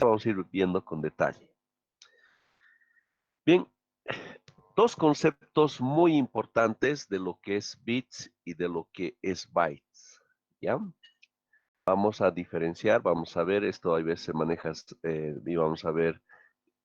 vamos a ir viendo con detalle. Bien, dos conceptos muy importantes de lo que es bits y de lo que es bytes, ¿ya? Vamos a diferenciar, vamos a ver, esto a veces se maneja, y vamos a ver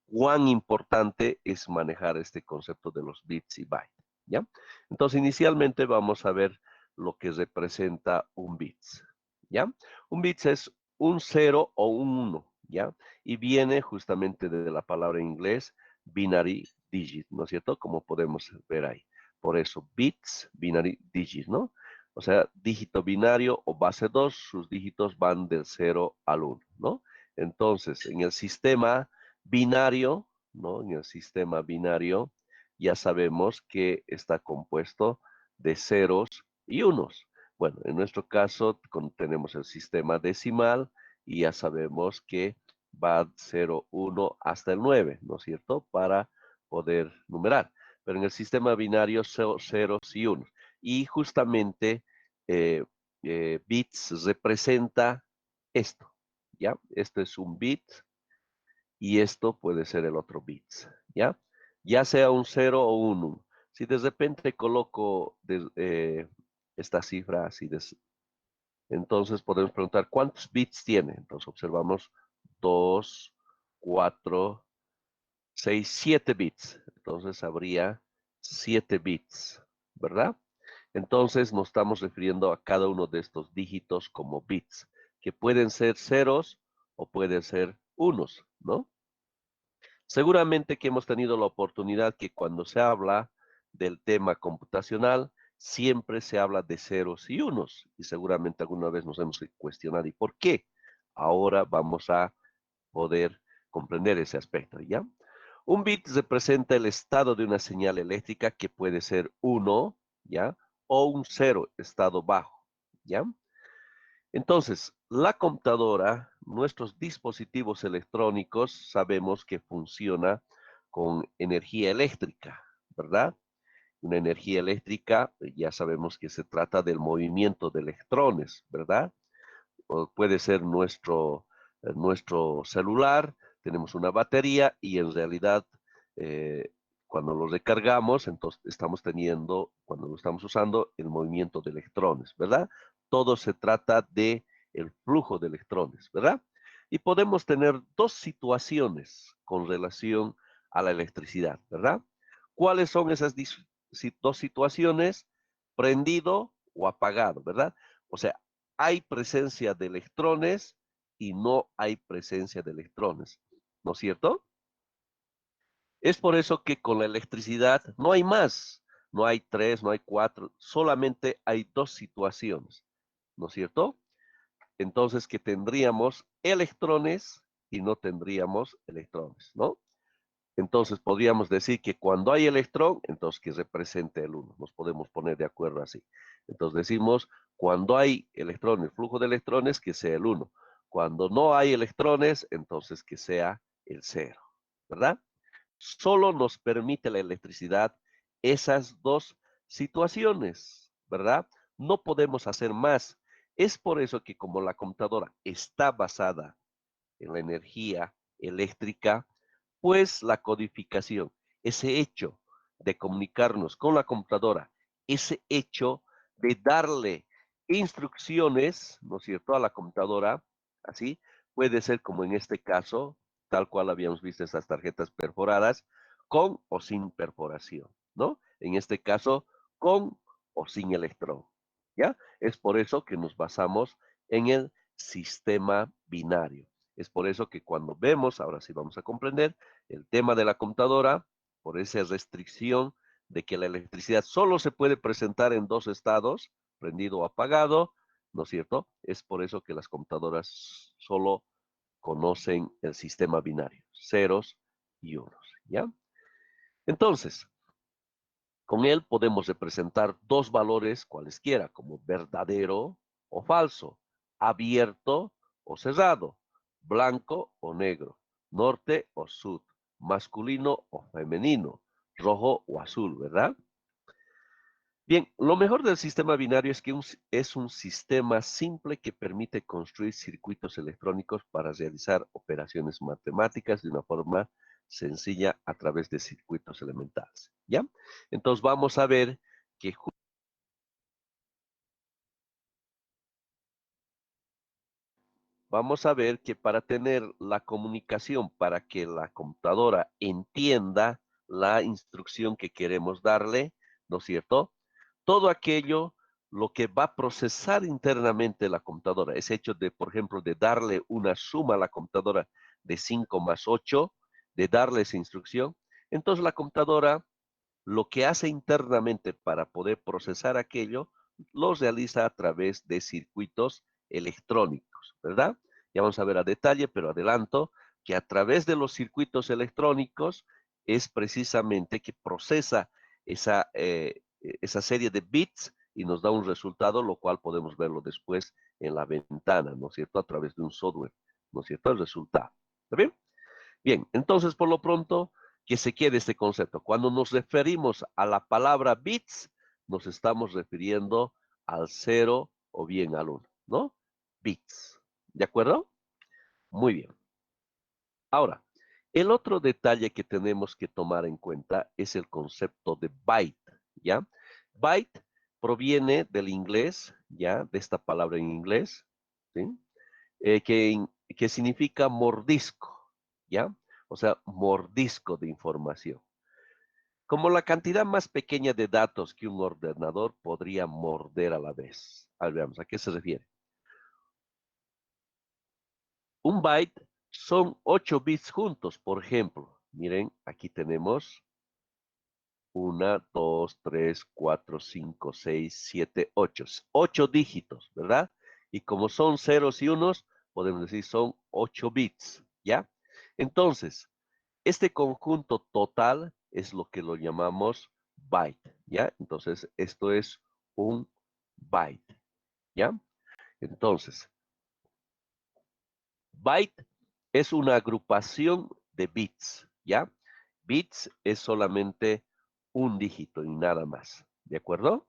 cuán importante es manejar este concepto de los bits y bytes, ¿ya? Entonces, inicialmente vamos a ver lo que representa un bits, ¿ya? Un bits es un 0 o un 1, ¿ya? Y viene justamente de la palabra en inglés binary digit, ¿no es cierto? Como podemos ver ahí. Por eso, bits, binary digit, ¿no? O sea, dígito binario o base 2, sus dígitos van del 0 al 1, ¿no? Entonces, en el sistema binario, ¿no? En el sistema binario ya sabemos que está compuesto de ceros y unos. Bueno, en nuestro caso tenemos el sistema decimal y ya sabemos que va 0, 1 hasta el 9, ¿no es cierto? Para poder numerar. Pero en el sistema binario ceros y unos. Y justamente bits representa esto, ¿ya? Esto es un bit y esto puede ser el otro bits, ¿ya? Ya sea un 0 o un 1. Si de repente coloco esta cifra así, entonces podemos preguntar cuántos bits tiene. Entonces observamos 2, 4, 6, 7 bits. Entonces habría 7 bits, ¿verdad? Entonces nos estamos refiriendo a cada uno de estos dígitos como bits, que pueden ser ceros o pueden ser unos, ¿no? Seguramente que hemos tenido la oportunidad que cuando se habla del tema computacional, siempre se habla de ceros y unos, y seguramente alguna vez nos hemos cuestionado, ¿y por qué? Ahora vamos a poder comprender ese aspecto, ¿ya? Un bit representa el estado de una señal eléctrica que puede ser 1, ¿ya? O un 0, estado bajo, ¿ya? Entonces, la computadora, nuestros dispositivos electrónicos, sabemos que funciona con energía eléctrica, ¿verdad? Una energía eléctrica, ya sabemos que se trata del movimiento de electrones, ¿verdad? O puede ser nuestro celular, tenemos una batería y en realidad eh, cuando lo recargamos, entonces estamos teniendo, cuando lo estamos usando, el movimiento de electrones, ¿verdad? Todo se trata de el flujo de electrones, ¿verdad? Y podemos tener dos situaciones con relación a la electricidad, ¿verdad? ¿Cuáles son esas dos situaciones? Prendido o apagado, ¿verdad? O sea, hay presencia de electrones y no hay presencia de electrones, ¿no es cierto? Es por eso que con la electricidad no hay más, no hay tres, no hay cuatro, solamente hay dos situaciones, ¿no es cierto? Entonces que tendríamos electrones y no tendríamos electrones, ¿no? Entonces podríamos decir que cuando hay electrón, entonces que represente el 1. Nos podemos poner de acuerdo así. Entonces decimos, cuando hay electrones, flujo de electrones, que sea el 1. Cuando no hay electrones, entonces que sea el 0. ¿Verdad? Solo nos permite la electricidad esas dos situaciones, ¿verdad? No podemos hacer más. Es por eso que como la computadora está basada en la energía eléctrica, pues la codificación, ese hecho de comunicarnos con la computadora, ese hecho de darle instrucciones, ¿no es cierto?, a la computadora, así, puede ser como en este caso, tal cual habíamos visto esas tarjetas perforadas, con o sin perforación, ¿no? En este caso, con o sin electrón, ¿ya? Es por eso que nos basamos en el sistema binario. Es por eso que cuando vemos, ahora sí vamos a comprender, el tema de la computadora, por esa restricción de que la electricidad solo se puede presentar en dos estados, prendido o apagado, ¿no es cierto? Es por eso que las computadoras solo conocen el sistema binario, ceros y unos, ¿ya? Entonces, con él podemos representar dos valores cualesquiera, como verdadero o falso, abierto o cerrado, blanco o negro, norte o sur, masculino o femenino, rojo o azul, ¿verdad? Bien, lo mejor del sistema binario es que es un sistema simple que permite construir circuitos electrónicos para realizar operaciones matemáticas de una forma sencilla a través de circuitos elementales. ¿Ya? Entonces vamos a ver que para tener la comunicación, para que la computadora entienda la instrucción que queremos darle, ¿no es cierto? Todo aquello, lo que va a procesar internamente la computadora, es hecho de, por ejemplo, de darle una suma a la computadora de 5 más 8, de darle esa instrucción. Entonces la computadora lo que hace internamente para poder procesar aquello, lo realiza a través de circuitos electrónicos, ¿verdad? Ya vamos a ver a detalle, pero adelanto que a través de los circuitos electrónicos es precisamente que procesa esa serie de bits y nos da un resultado, lo cual podemos verlo después en la ventana, ¿no es cierto? A través de un software, ¿no es cierto? El resultado. ¿Está bien? Bien, entonces por lo pronto que se quede este concepto. Cuando nos referimos a la palabra bits, nos estamos refiriendo al 0 o bien al 1, ¿no? Bits. ¿De acuerdo? Muy bien. Ahora, el otro detalle que tenemos que tomar en cuenta es el concepto de byte, ¿ya? Byte proviene del inglés, ¿ya? De esta palabra en inglés, ¿sí? Que significa mordisco, ¿ya? O sea, mordisco de información. Como la cantidad más pequeña de datos que un ordenador podría morder a la vez. A ver, veamos, ¿a qué se refiere? Un byte son 8 bits juntos, por ejemplo. Miren, aquí tenemos 1, 2, 3, 4, 5, 6, 7, 8. 8 dígitos, ¿verdad? Y como son ceros y unos, podemos decir son 8 bits, ¿ya? Entonces, este conjunto total es lo que lo llamamos byte, ¿ya? Entonces, esto es un byte, ¿ya? Entonces, byte es una agrupación de bits, ¿ya? Bits es solamente un dígito y nada más, ¿de acuerdo?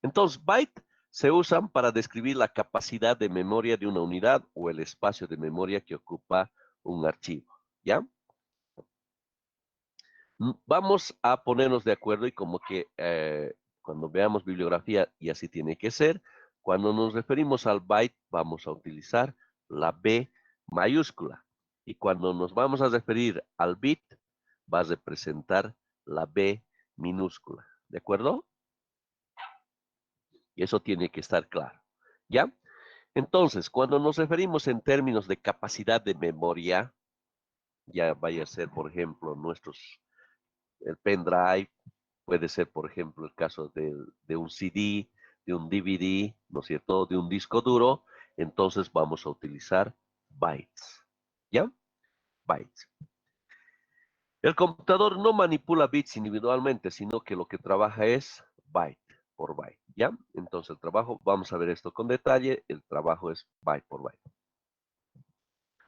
Entonces, byte se usan para describir la capacidad de memoria de una unidad o el espacio de memoria que ocupa un archivo, ¿ya? Vamos a ponernos de acuerdo y como que cuando veamos bibliografía, y así tiene que ser, cuando nos referimos al byte, vamos a utilizar la B mayúscula. Y cuando nos vamos a referir al bit, va a representar la B minúscula. ¿De acuerdo? Y eso tiene que estar claro. ¿Ya? Entonces, cuando nos referimos en términos de capacidad de memoria, ya vaya a ser, por ejemplo, el pendrive, puede ser, por ejemplo, el caso de un CD, de un DVD, ¿no es cierto? De un disco duro, entonces vamos a utilizar bytes. ¿Ya? Bytes. El computador no manipula bits individualmente, sino que lo que trabaja es byte por byte. ¿Ya? Entonces el trabajo, vamos a ver esto con detalle, el trabajo es byte por byte.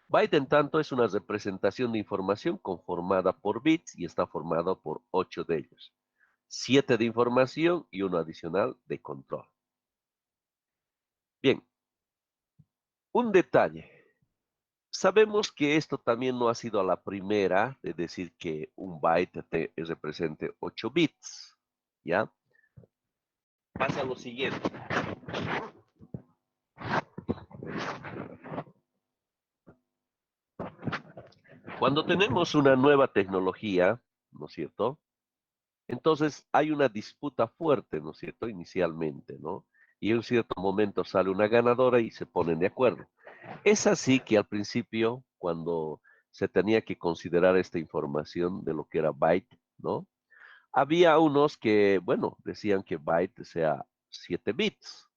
Byte, en tanto, es una representación de información conformada por bits y está formado por 8 de ellos. 7 de información y uno adicional de control. Bien, un detalle. Sabemos que esto también no ha sido a la primera de decir que un byte represente 8 bits. ¿Ya? Pasa lo siguiente. Cuando tenemos una nueva tecnología, ¿no es cierto? Entonces hay una disputa fuerte, ¿no es cierto? Inicialmente, ¿no? Y en un cierto momento sale una ganadora y se ponen de acuerdo. Es así que al principio, cuando se tenía que considerar esta información de lo que era byte, ¿no? Había unos que, bueno, decían que byte sea 7 bits.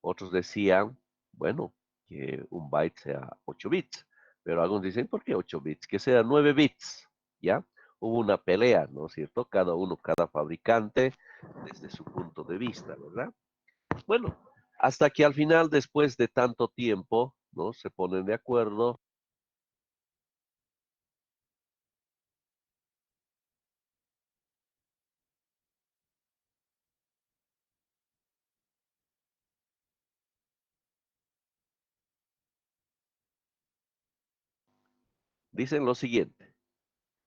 Otros decían, bueno, que un byte sea 8 bits. Pero algunos dicen, ¿por qué 8 bits? Que sea 9 bits, ¿ya? Hubo una pelea, ¿no es cierto? Cada uno, cada fabricante, desde su punto de vista, ¿verdad? Bueno, hasta que al final, después de tanto tiempo, ¿no? Se ponen de acuerdo. dicen lo siguiente,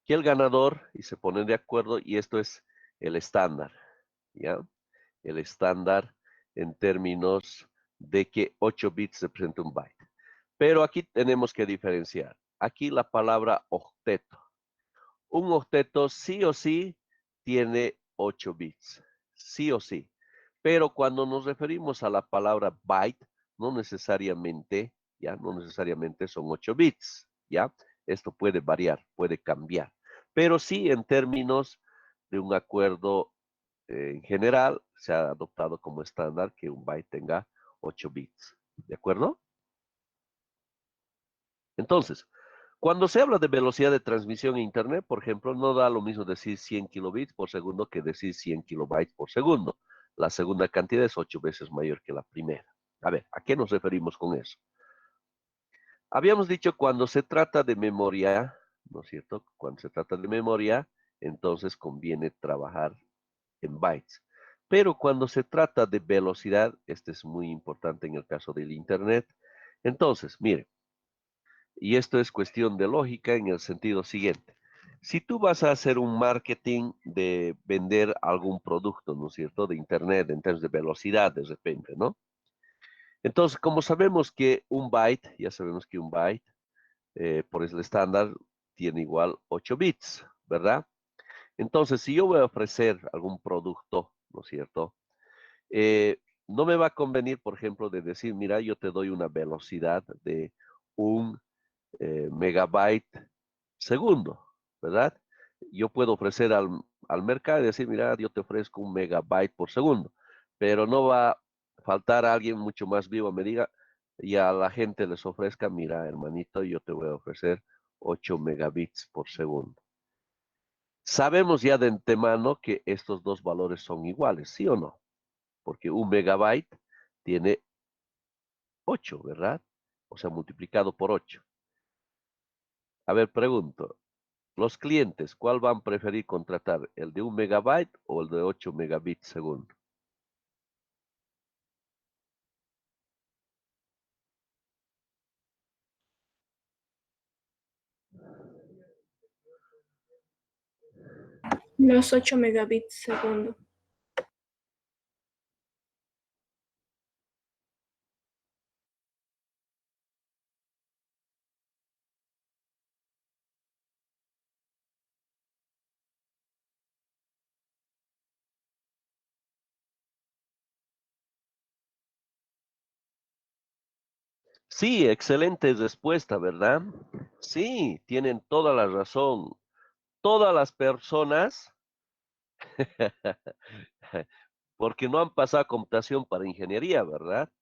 que el ganador, y se ponen de acuerdo, y esto es el estándar, ¿ya? El estándar en términos de que 8 bits representa un byte. Pero aquí tenemos que diferenciar. Aquí la palabra octeto. Un octeto sí o sí tiene 8 bits, sí o sí. Pero cuando nos referimos a la palabra byte, no necesariamente, ya, no necesariamente son 8 bits, ya. Esto puede variar, puede cambiar. Pero sí en términos de un acuerdo en general, se ha adoptado como estándar que un byte tenga 8 bits. ¿De acuerdo? Entonces, cuando se habla de velocidad de transmisión en Internet, por ejemplo, no da lo mismo decir 100 kilobits por segundo que decir 100 kilobytes por segundo. La segunda cantidad es 8 veces mayor que la primera. A ver, ¿a qué nos referimos con eso? Habíamos dicho cuando se trata de memoria, ¿no es cierto? Cuando se trata de memoria, entonces conviene trabajar en bytes. Pero cuando se trata de velocidad, este es muy importante en el caso del Internet. Entonces, mire, y esto es cuestión de lógica en el sentido siguiente. Si tú vas a hacer un marketing de vender algún producto, ¿no es cierto?, de Internet en términos de velocidad de repente, ¿no? Entonces, como sabemos que un byte, ya sabemos que un byte, por el estándar, tiene igual 8 bits, ¿verdad? Entonces, si yo voy a ofrecer algún producto, ¿no es cierto? No me va a convenir, por ejemplo, de decir, mira, yo te doy una velocidad de un megabyte segundo, ¿verdad? Yo puedo ofrecer al mercado y decir, mira, yo te ofrezco un megabyte por segundo, pero no va a faltar alguien mucho más vivo me diga y a la gente les ofrezca, mira, hermanito, yo te voy a ofrecer 8 megabits por segundo. Sabemos ya de antemano que estos dos valores son iguales, ¿sí o no? Porque un megabyte tiene 8, ¿verdad? O sea, multiplicado por 8. A ver, pregunto, los clientes, ¿cuál van a preferir contratar? ¿El de un megabyte o el de 8 megabits segundo? Los 8 megabits segundo. Sí, excelente respuesta, ¿verdad? Sí, tienen toda la razón. Todas las personas, porque no han pasado computación para ingeniería, ¿verdad?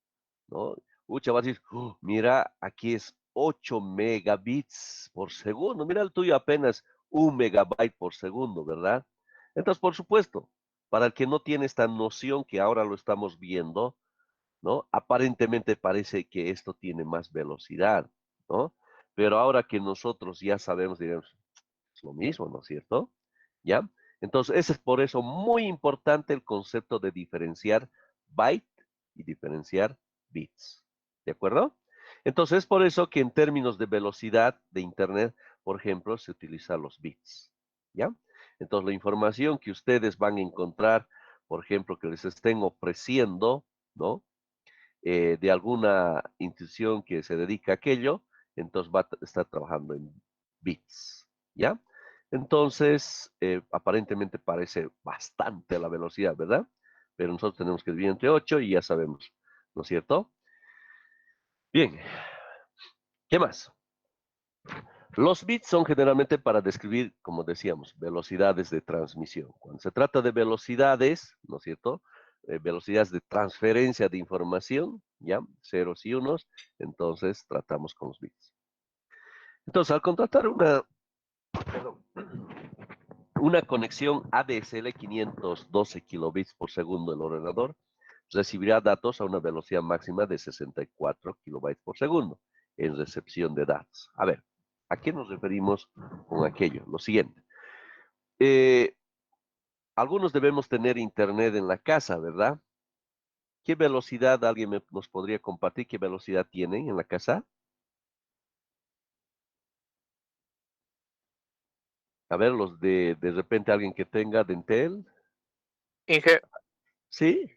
¿No? Mucha va a decir, "Oh, mira, aquí es 8 megabits por segundo. Mira el tuyo apenas 1 megabyte por segundo, ¿verdad? Entonces, por supuesto, para el que no tiene esta noción que ahora lo estamos viendo, ¿no? Aparentemente parece que esto tiene más velocidad, ¿no? Pero ahora que nosotros ya sabemos, digamos, es lo mismo, ¿no es cierto? ¿Ya? Entonces, ese es por eso muy importante el concepto de diferenciar byte y diferenciar bits. ¿De acuerdo? Entonces, es por eso que en términos de velocidad de Internet, por ejemplo, se utilizan los bits. ¿Ya? Entonces, la información que ustedes van a encontrar, por ejemplo, que les estén ofreciendo, ¿no? De alguna institución que se dedica a aquello, entonces va a estar trabajando en bits, ¿ya? Entonces, aparentemente parece bastante la velocidad, ¿verdad? Pero nosotros tenemos que dividir entre 8 y ya sabemos, ¿no es cierto? Bien, ¿qué más? Los bits son generalmente para describir, como decíamos, velocidades de transmisión. Cuando se trata de velocidades, ¿no es cierto? Velocidades de transferencia de información, ¿ya? Ceros y unos, entonces tratamos con los bits. Entonces, al contratar perdón, una conexión ADSL 512 kilobits por segundo del ordenador, recibirá datos a una velocidad máxima de 64 kilobytes por segundo en recepción de datos. A ver, ¿a qué nos referimos con aquello? Lo siguiente. Eh, algunos debemos tener internet en la casa, ¿verdad? ¿Qué velocidad nos podría compartir? ¿Qué velocidad tienen en la casa? A ver, los de repente alguien que tenga Dentel, Inge, ¿sí?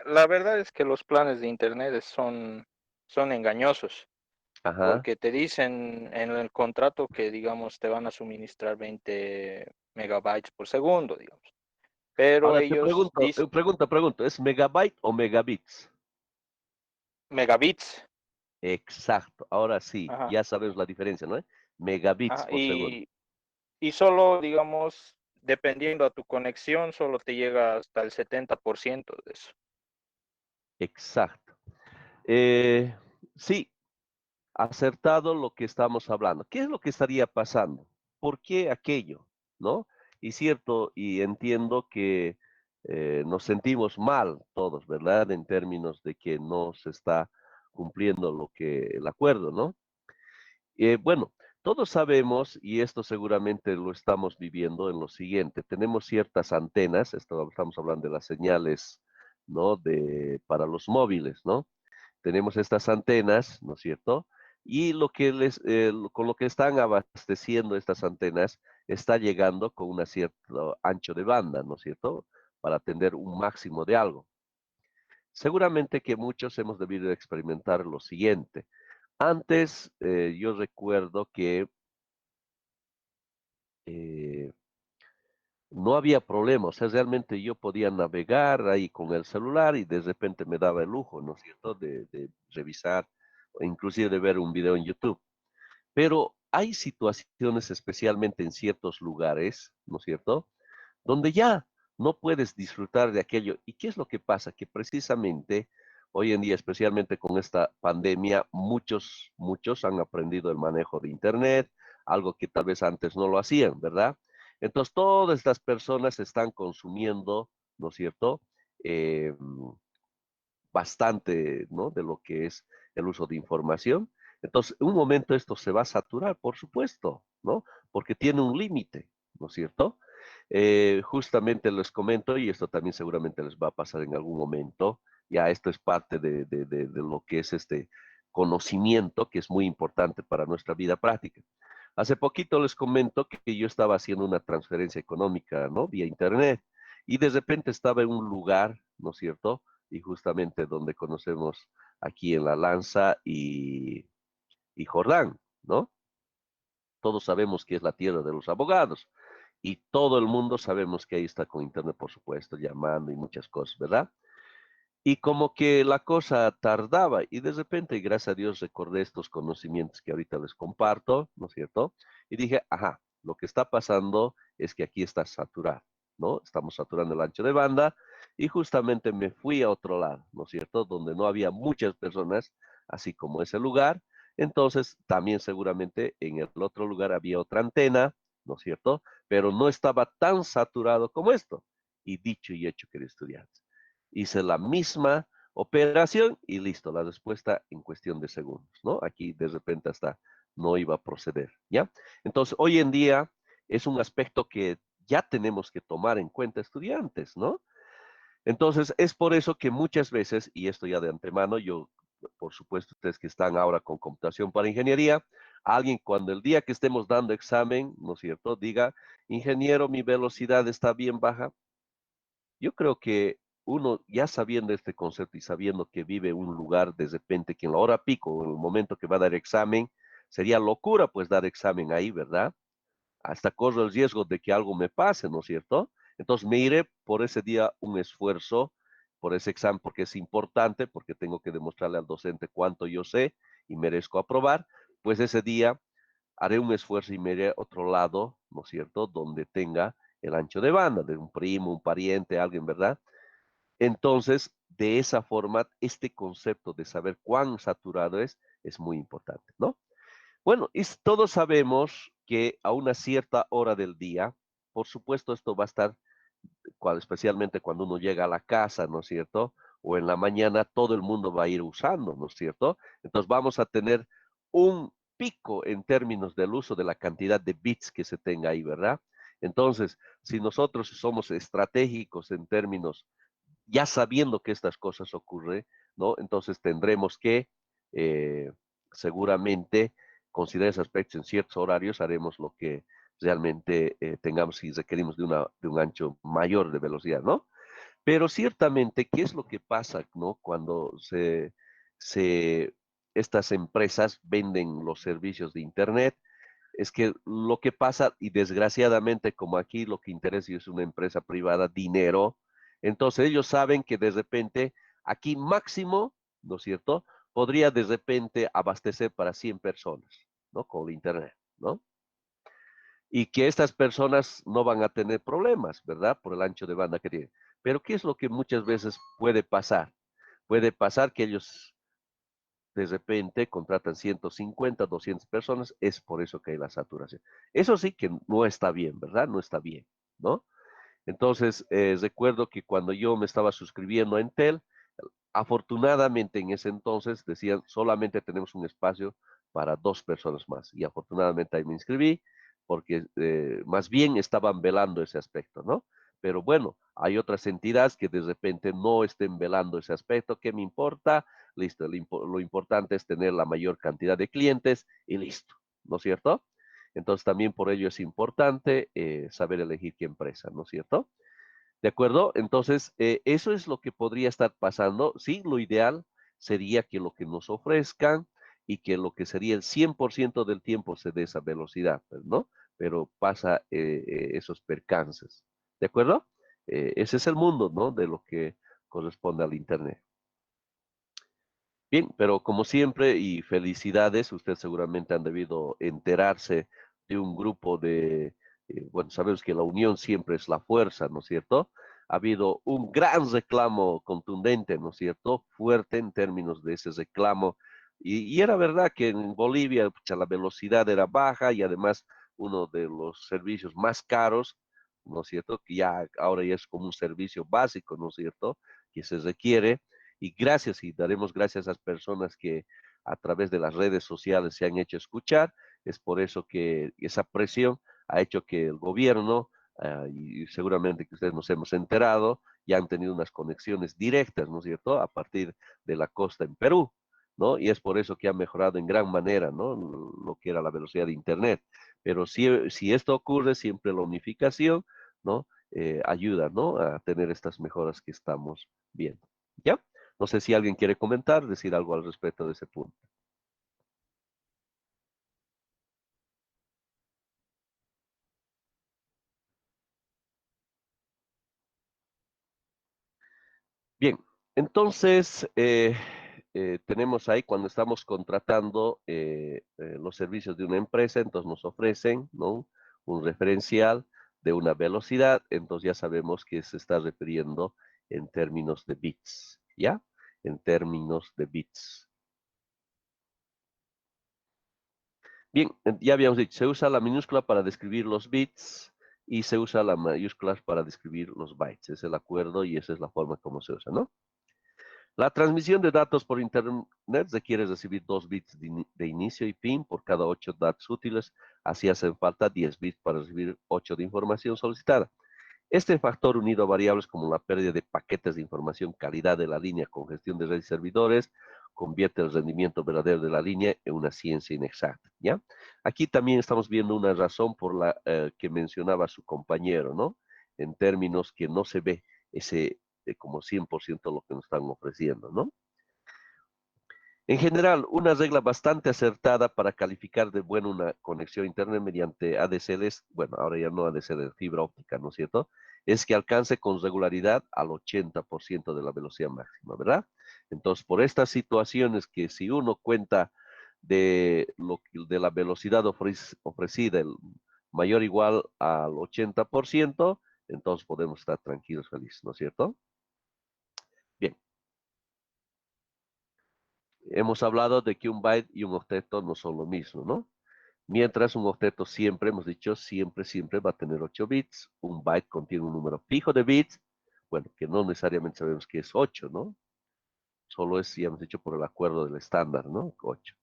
la verdad es que los planes de internet son engañosos, Ajá. porque te dicen en el contrato que, digamos, te van a suministrar 20 megabytes por segundo, digamos. Pero Ahora te ellos pregunto, dicen pregunto, ¿es megabyte o megabits? megabits. Exacto, ahora sí, Ajá, ya sabemos la diferencia, ¿no? Megabits ajá, por segundo. y solo, digamos, dependiendo a tu conexión, solo te llega hasta el 70% de eso. Exacto. Eh, sí, acertado lo que estamos hablando. ¿Qué es lo que estaría pasando? ¿Por qué aquello? ¿No? Y cierto, y entiendo que nos sentimos mal todos, ¿verdad? En términos de que no se está cumpliendo lo que el acuerdo, ¿no? Bueno, todos sabemos, y esto seguramente lo estamos viviendo en lo siguiente, tenemos ciertas antenas, estamos hablando de las señales, ¿no? Para los móviles, ¿no? Tenemos estas antenas, ¿no es cierto? Y con lo que están abasteciendo estas antenas está llegando con un cierto ancho de banda, ¿no es cierto? Para atender un máximo de algo. Seguramente que muchos hemos debido experimentar lo siguiente. Antes, yo recuerdo que eh, no había problema, o sea, realmente yo podía navegar ahí con el celular y de repente me daba el lujo, ¿no es cierto?, de revisar o inclusive de ver un video en YouTube. Pero hay situaciones, especialmente en ciertos lugares, ¿no es cierto?, donde ya no puedes disfrutar de aquello. ¿Y qué es lo que pasa? Que precisamente hoy en día, especialmente con esta pandemia, muchos han aprendido el manejo de Internet, algo que tal vez antes no lo hacían, ¿verdad? Entonces, todas estas personas están consumiendo, ¿no es cierto? Eh, Bastante, ¿no? De lo que es el uso de información. Entonces, en un momento esto se va a saturar, por supuesto, ¿no? Porque tiene un límite, ¿no es cierto? Justamente les comento, y esto también seguramente les va a pasar en algún momento, ya esto es parte de lo que es este conocimiento, que es muy importante para nuestra vida práctica. Hace poquito les comento que yo estaba haciendo una transferencia económica, ¿no? Vía internet, y de repente estaba en un lugar, ¿no es cierto? Y justamente donde conocemos aquí en La Lanza y Jordán, ¿no? Todos sabemos que es la tierra de los abogados y todo el mundo sabemos que ahí está con internet, por supuesto, llamando y muchas cosas, ¿verdad? Y como que la cosa tardaba y de repente, gracias a Dios, recordé estos conocimientos que ahorita les comparto, ¿no es cierto? Y dije, ajá, lo que está pasando es que aquí está saturado, ¿no? Estamos saturando el ancho de banda y justamente me fui a otro lado, ¿no es cierto? Donde no había muchas personas, así como ese lugar. Entonces, también seguramente en el otro lugar había otra antena, ¿no es cierto? Pero no estaba tan saturado como esto. Y dicho y hecho, querido estudiante. Hice la misma operación y listo, la respuesta en cuestión de segundos, ¿no? Aquí de repente hasta no iba a proceder, ¿ya? Entonces, hoy en día es un aspecto que ya tenemos que tomar en cuenta estudiantes, ¿no? Entonces, es por eso que muchas veces, y esto ya de antemano, yo, por supuesto, ustedes que están ahora con computación para ingeniería, alguien cuando el día que estemos dando examen, ¿no es cierto?, diga, ingeniero, mi velocidad está bien baja, yo creo que uno ya sabiendo este concepto y sabiendo que vive en un lugar de repente que en la hora pico, en el momento que va a dar examen, sería locura pues dar examen ahí, ¿verdad? Hasta corro el riesgo de que algo me pase, ¿no es cierto? Entonces me iré por ese día un esfuerzo, por ese examen, porque es importante, porque tengo que demostrarle al docente cuánto yo sé y merezco aprobar, pues ese día haré un esfuerzo y me iré a otro lado, ¿no es cierto?, donde tenga el ancho de banda, de un primo, un pariente, alguien, ¿verdad? Entonces, de esa forma, este concepto de saber cuán saturado es muy importante, ¿no? Bueno, y todos sabemos que a una cierta hora del día, por supuesto, esto va a estar, especialmente cuando uno llega a la casa, ¿no es cierto? O en la mañana, todo el mundo va a ir usando, ¿no es cierto? Entonces vamos a tener un pico en términos del uso de la cantidad de bits que se tenga ahí, ¿verdad? Entonces, si nosotros somos estratégicos en términos ya sabiendo que estas cosas ocurren, ¿no? Entonces tendremos que eh, seguramente considerar ese aspecto en ciertos horarios, haremos lo que realmente tengamos si requerimos de un ancho mayor de velocidad, ¿no? Pero ciertamente, ¿qué es lo que pasa, ¿no? Cuando estas empresas venden los servicios de Internet? Es que lo que pasa, y desgraciadamente, como aquí lo que interesa es una empresa privada, dinero, entonces ellos saben que de repente, aquí máximo, ¿no es cierto? Podría de repente abastecer para 100 personas, ¿no? Con el Internet, ¿no? Y que estas personas no van a tener problemas, ¿verdad? Por el ancho de banda que tienen. Pero ¿qué es lo que muchas veces puede pasar? Puede pasar que ellos de repente contratan 150, 200 personas, es por eso que hay la saturación. Eso sí que no está bien, ¿verdad? No está bien, ¿no? Entonces, recuerdo que cuando yo me estaba suscribiendo a Entel, afortunadamente en ese entonces decían solamente tenemos un espacio para 2 personas más. Y afortunadamente ahí me inscribí porque más bien estaban velando ese aspecto, ¿no? Pero bueno, hay otras entidades que de repente no estén velando ese aspecto. ¿Qué me importa? Listo, lo importante es tener la mayor cantidad de clientes y listo, ¿no es cierto? Entonces también por ello es importante saber elegir qué empresa, ¿no es cierto? ¿De acuerdo? Entonces, eso es lo que podría estar pasando. Sí, lo ideal sería que lo que nos ofrezcan y que lo que sería el 100% del tiempo se dé esa velocidad, pues, ¿no? Pero pasa esos percances. ¿De acuerdo? Ese es el mundo, ¿no? De lo que corresponde al Internet. Bien, pero como siempre, y felicidades, usted seguramente han debido enterarse de un grupo bueno, sabemos que la unión siempre es la fuerza, ¿no es cierto? Ha habido un gran reclamo contundente, ¿no es cierto? Fuerte en términos de ese reclamo. Y era verdad que en Bolivia pucha, la velocidad era baja y además uno de los servicios más caros, ¿no es cierto? Que ya ahora ya es como un servicio básico, ¿no es cierto? Que se requiere. Y gracias, y daremos gracias a las personas que a través de las redes sociales se han hecho escuchar. Es por eso que esa presión ha hecho que el gobierno, y seguramente que ustedes nos hemos enterado, ya han tenido unas conexiones directas, ¿no es cierto?, a partir de la costa en Perú, ¿no? Y es por eso que ha mejorado en gran manera, ¿no?, lo que era la velocidad de Internet. Pero si esto ocurre, siempre la unificación, ¿no?, ayuda, ¿no?, a tener estas mejoras que estamos viendo. ¿Ya? No sé si alguien quiere comentar, decir algo al respecto de ese punto. Bien, entonces tenemos ahí cuando estamos contratando los servicios de una empresa, entonces nos ofrecen, ¿no?, un referencial de una velocidad, entonces ya sabemos que se está refiriendo en términos de bits, ¿ya? En términos de bits. Bien, ya habíamos dicho, se usa la minúscula para describir los bits y se usa la mayúscula para describir los bytes. Ese es el acuerdo y esa es la forma como se usa, ¿no? La transmisión de datos por Internet requiere recibir 2 bits de inicio y fin por cada 8 datos útiles. Así hacen falta 10 bits para recibir 8 de información solicitada. Este factor unido a variables como la pérdida de paquetes de información, calidad de la línea, congestión de redes y servidores, convierte el rendimiento verdadero de la línea en una ciencia inexacta, ¿ya? Aquí también estamos viendo una razón por la que mencionaba su compañero, ¿no? En términos que no se ve ese como 100% lo que nos están ofreciendo, ¿no? En general, una regla bastante acertada para calificar de buena una conexión a Internet mediante ADSLs, bueno, ahora ya no ADSL, fibra óptica, ¿no es cierto?, es que alcance con regularidad al 80% de la velocidad máxima, ¿verdad? Entonces, por estas situaciones que si uno cuenta de la velocidad ofrecida, el mayor o igual al 80%, entonces podemos estar tranquilos, felices, ¿no es cierto? Bien. Hemos hablado de que un byte y un octeto no son lo mismo, ¿no? Mientras un octeto siempre, hemos dicho, siempre va a tener 8 bits. Un byte contiene un número fijo de bits, bueno, que no necesariamente sabemos que es 8, ¿no? Solo es, ya hemos dicho, por el acuerdo del estándar, ¿no? 8.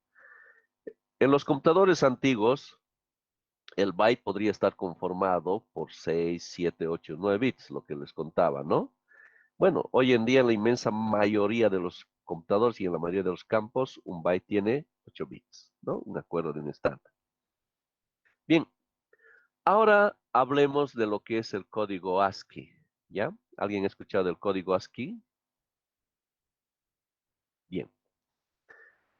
En los computadores antiguos, el byte podría estar conformado por 6, 7, 8, 9 bits, lo que les contaba, ¿no? Bueno, hoy en día en la inmensa mayoría de los computadores y en la mayoría de los campos, un byte tiene 8 bits. ¿no? Un acuerdo de un estándar. Bien, ahora hablemos de lo que es el código ASCII, ¿ya? ¿Alguien ha escuchado el código ASCII? Bien.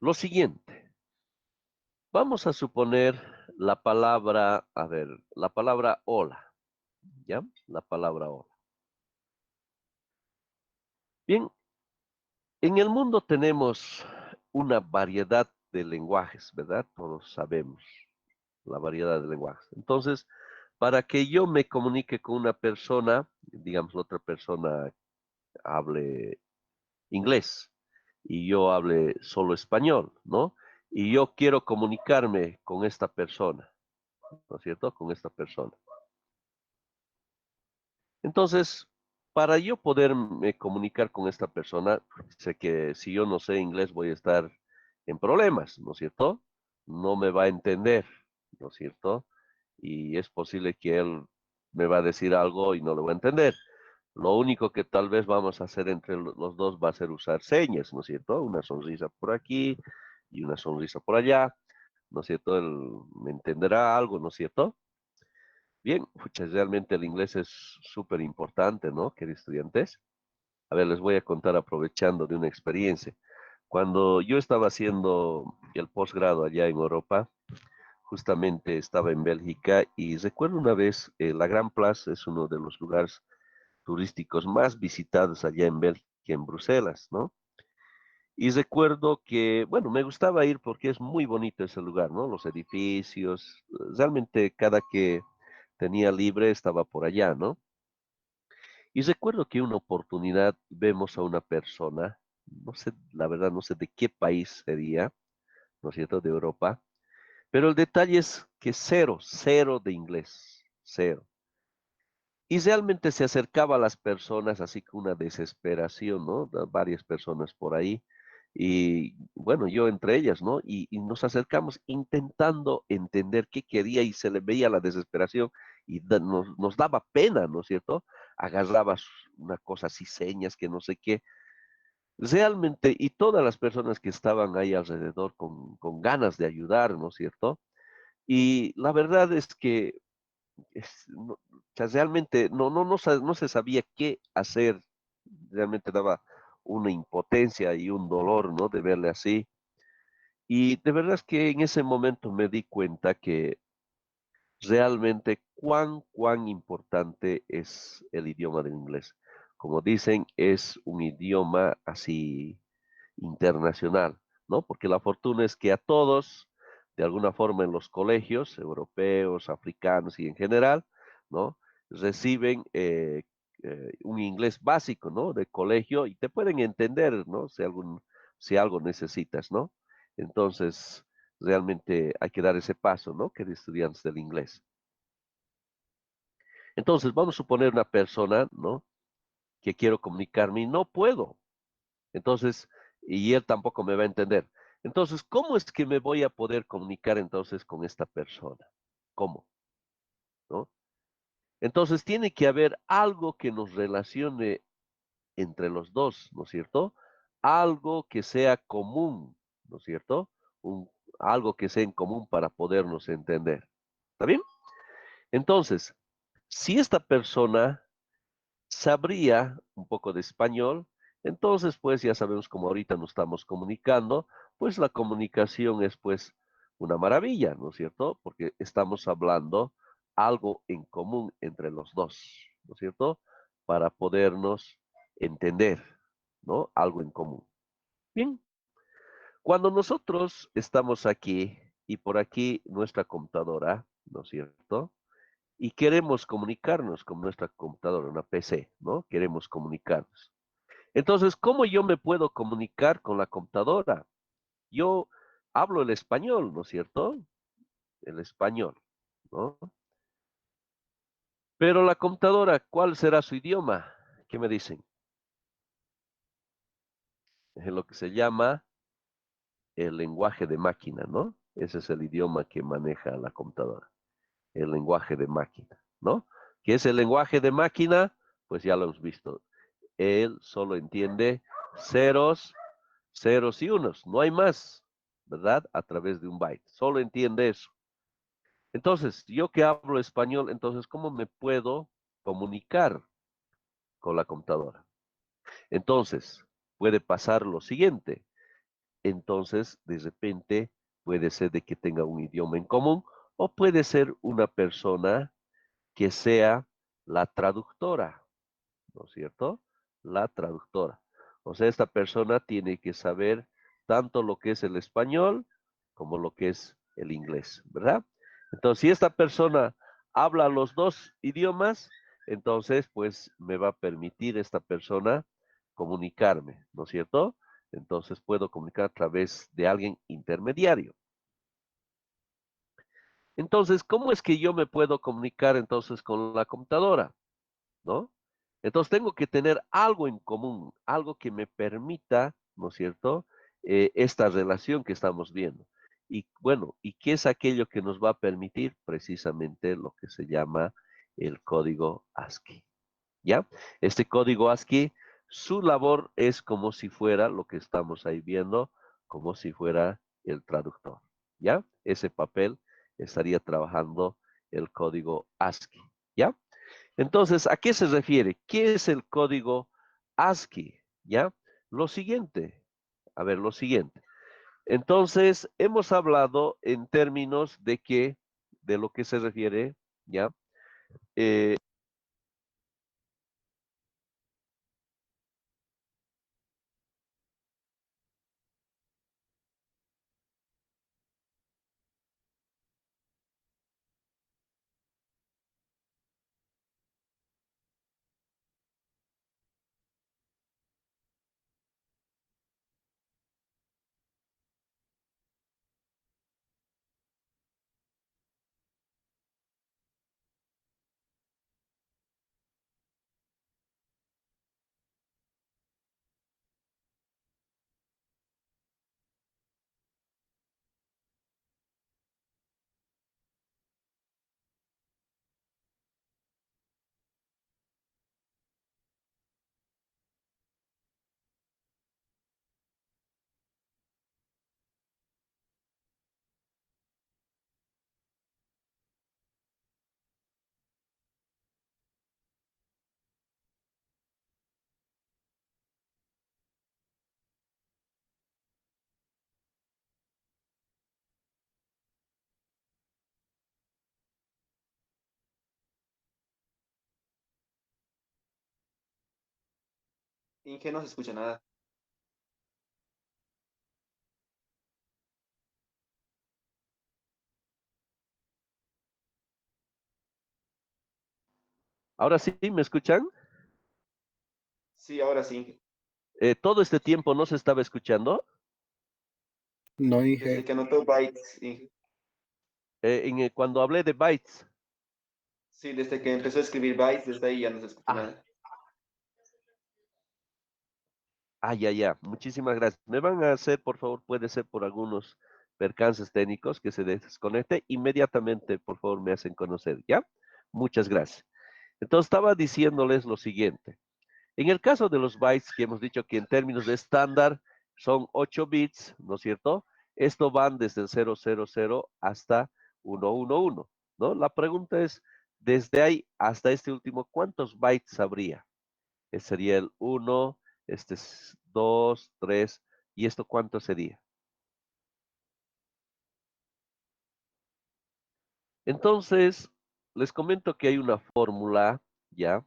Lo siguiente, vamos a suponer la palabra, a ver, la palabra hola, ¿ya? La palabra hola. Bien, en el mundo tenemos una variedad de lenguajes, ¿verdad? Todos sabemos la variedad de lenguajes. Entonces, para que yo me comunique con una persona, digamos, la otra persona hable inglés y yo hable solo español, ¿no? Y yo quiero comunicarme con esta persona, ¿no es cierto? Con esta persona. Entonces, para yo poderme comunicar con esta persona, sé que si yo no sé inglés voy a estar en problemas, ¿no es cierto? No me va a entender, ¿no es cierto? Y es posible que él me va a decir algo y no lo va a entender. Lo único que tal vez vamos a hacer entre los dos va a ser usar señas, ¿no es cierto? Una sonrisa por aquí y una sonrisa por allá, ¿no es cierto? Él me entenderá algo, ¿no es cierto? Bien, pucha, realmente el inglés es súper importante, ¿no, queridos estudiantes? A ver, les voy a contar aprovechando de una experiencia. Cuando yo estaba haciendo el posgrado allá en Europa, justamente estaba en Bélgica y recuerdo una vez, la Gran Plaza es uno de los lugares turísticos más visitados allá en Bélgica, en Bruselas, ¿no? Y recuerdo que, bueno, me gustaba ir porque es muy bonito ese lugar, ¿no? Los edificios, realmente cada que tenía libre estaba por allá, ¿no? Y recuerdo que una oportunidad vemos a una persona, no sé, la verdad no sé de qué país sería, ¿no es cierto?, de Europa, pero el detalle es que cero, cero de inglés, cero. Y realmente se acercaba a las personas así con una desesperación, ¿no? Varias personas por ahí. Y bueno, yo entre ellas, ¿no? Y nos acercamos intentando entender qué quería y se le veía la desesperación y nos daba pena, ¿no es cierto? Agarraba una cosa así, señas, que no sé qué. Realmente, y todas las personas que estaban ahí alrededor con ganas de ayudar, ¿no es cierto? Y la verdad es que o sea, realmente no se sabía qué hacer. Realmente daba una impotencia y un dolor, ¿no? De verle así. Y de verdad es que en ese momento me di cuenta que realmente cuán importante es el idioma del inglés. Como dicen, es un idioma así internacional, ¿no? Porque la fortuna es que a todos, de alguna forma en los colegios europeos, africanos y en general, ¿no? Reciben un inglés básico, ¿no? De colegio y te pueden entender, ¿no? Si algo necesitas, ¿no? Entonces, realmente hay que dar ese paso, ¿no? Que de estudiantes del inglés. Entonces, vamos a suponer una persona, ¿no? Que quiero comunicarme y no puedo. Entonces, y él tampoco me va a entender. Entonces, ¿cómo es que me voy a poder comunicar entonces con esta persona? ¿Cómo? ¿No? Entonces, tiene que haber algo que nos relacione entre los dos, ¿no es cierto? Algo que sea común, ¿no es cierto? Algo que sea en común para podernos entender. ¿Está bien? Entonces, si esta persona sabría un poco de español, entonces pues ya sabemos como ahorita nos estamos comunicando, pues la comunicación es pues una maravilla, ¿no es cierto? Porque estamos hablando algo en común entre los dos, ¿no es cierto? Para podernos entender, ¿no? Algo en común. Bien, cuando nosotros estamos aquí y por aquí nuestra computadora, ¿no es cierto? Y queremos comunicarnos con nuestra computadora, una PC, ¿no? Queremos comunicarnos. Entonces, ¿cómo yo me puedo comunicar con la computadora? Yo hablo el español, ¿no es cierto? El español, ¿no? Pero la computadora, ¿cuál será su idioma? ¿Qué me dicen? Es lo que se llama el lenguaje de máquina, ¿no? Ese es el idioma que maneja la computadora, el lenguaje de máquina, ¿no? ¿Qué es el lenguaje de máquina? Pues ya lo hemos visto. Él solo entiende ceros, ceros y unos, no hay más. ¿verdad? A través de un byte. Solo entiende eso. Entonces, yo que hablo español, entonces, ¿cómo me puedo comunicar con la computadora? Entonces, puede pasar lo siguiente. Entonces, de repente, puede ser de que tenga un idioma en común o puede ser una persona que sea la traductora, ¿no es cierto? La traductora. O sea, esta persona tiene que saber tanto lo que es el español como lo que es el inglés, ¿verdad? Entonces, si esta persona habla los dos idiomas, entonces, pues me va a permitir esta persona comunicarme, ¿no es cierto? Entonces puedo comunicar a través de alguien intermediario. Entonces, ¿cómo es que yo me puedo comunicar entonces con la computadora? ¿No? Entonces tengo que tener algo en común, algo que me permita, ¿no es cierto? Esta relación que estamos viendo. Y bueno, ¿y qué es aquello que nos va a permitir? Precisamente lo que se llama el código ASCII. ¿Ya? Este código ASCII, su labor es como si fuera lo que estamos ahí viendo, como si fuera el traductor. ¿Ya? Ese papel estaría trabajando el código ASCII. ¿Ya? Entonces, ¿a qué se refiere? ¿Qué es el código ASCII? ¿Ya? Lo siguiente. A ver, lo siguiente. Entonces, hemos hablado en términos de que, de lo que se refiere, ¿ya? Eh, Inge no se escucha nada. Ahora sí, ¿me escuchan? Sí, ahora sí. Todo este tiempo no se estaba escuchando. No, Desde Inge. que anotó bytes, Inge. Cuando hablé de bytes. Sí, desde que empezó a escribir bytes, desde ahí ya no se escucha Ah, nada. ya, ya. Muchísimas gracias. Me van a hacer, por favor, puede ser por algunos percances técnicos que se desconecte. Inmediatamente, por favor, me hacen conocer, ¿ya? Muchas gracias. Entonces, estaba diciéndoles lo siguiente. En el caso de los bytes, que hemos dicho que en términos de estándar son 8 bits, ¿no es cierto? Esto van desde el 000 hasta 111, ¿no? La pregunta es, desde ahí hasta este último, ¿cuántos bytes habría? Sería el 1, este es 2, 3, ¿y esto cuánto sería? Entonces, les comento que hay una fórmula, ¿ya?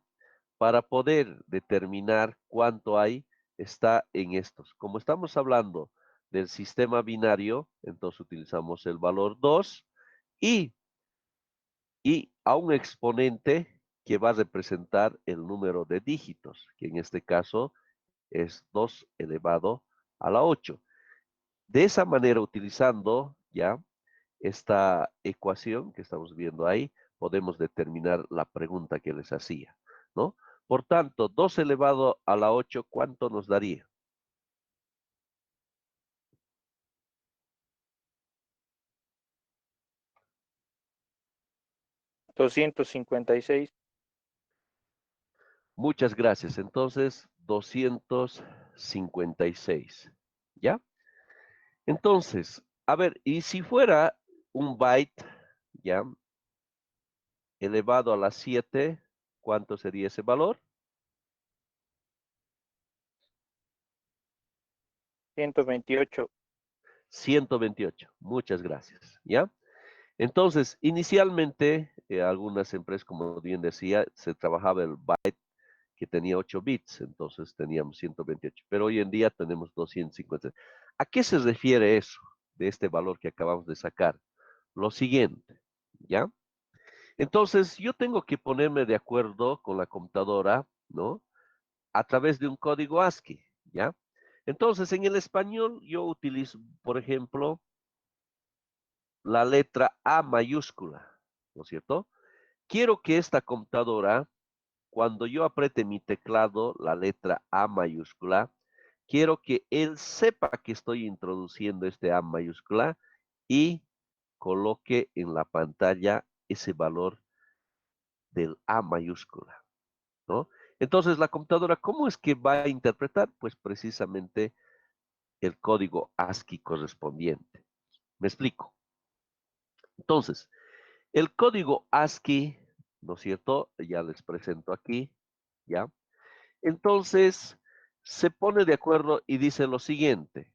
Para poder determinar cuánto hay, está en estos. Como estamos hablando del sistema binario, entonces utilizamos el valor 2 y, y a un exponente que va a representar el número de dígitos, que en este caso es 2 elevado a la 8. De esa manera, utilizando ya esta ecuación que estamos viendo ahí, podemos determinar la pregunta que les hacía, ¿no? Por tanto, 2 elevado a la 8, ¿cuánto nos daría? 256. Muchas gracias. Entonces, 256, ¿ya? Entonces, A ver, y si fuera un byte, ya, elevado a la 7, ¿cuánto sería ese valor? 128. 128. Muchas gracias, ¿ya? Entonces, inicialmente, algunas empresas, como bien decía, se trabajaba el byte que tenía 8 bits, entonces teníamos 128, pero hoy en día tenemos 250. ¿A qué se refiere eso de este valor que acabamos de sacar? Lo siguiente, ¿ya? Entonces, yo tengo que ponerme de acuerdo con la computadora, ¿no? A través de un código ASCII, ¿ya? Entonces, en el español yo utilizo, por ejemplo, la letra A mayúscula, ¿no es cierto? Quiero que esta computadora, cuando yo apriete mi teclado, la letra A mayúscula, quiero que él sepa que estoy introduciendo este A mayúscula y coloque en la pantalla ese valor del A mayúscula, ¿no? Entonces, la computadora, ¿cómo es que va a interpretar? Pues precisamente el código ASCII correspondiente. Me explico. Entonces, el código ASCII, ¿no es cierto? Ya les presento aquí, ¿ya? Entonces, se pone de acuerdo y dice lo siguiente.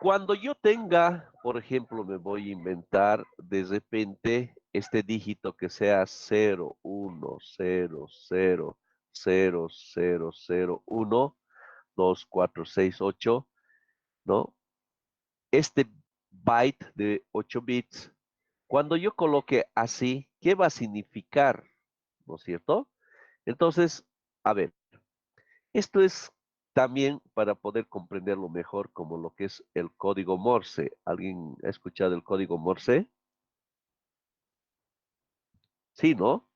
Cuando yo tenga, por ejemplo, me voy a inventar de repente este dígito que sea 0, 1, 0, 0, 0, 0, 0, 1, 2, 4, 6, 8, ¿no? Este byte de 8 bits, cuando yo coloque así, ¿qué va a significar? ¿No es cierto? Entonces, a ver, esto es también para poder comprenderlo mejor como lo que es el código Morse. ¿Alguien ha escuchado el código Morse? Sí, ¿no?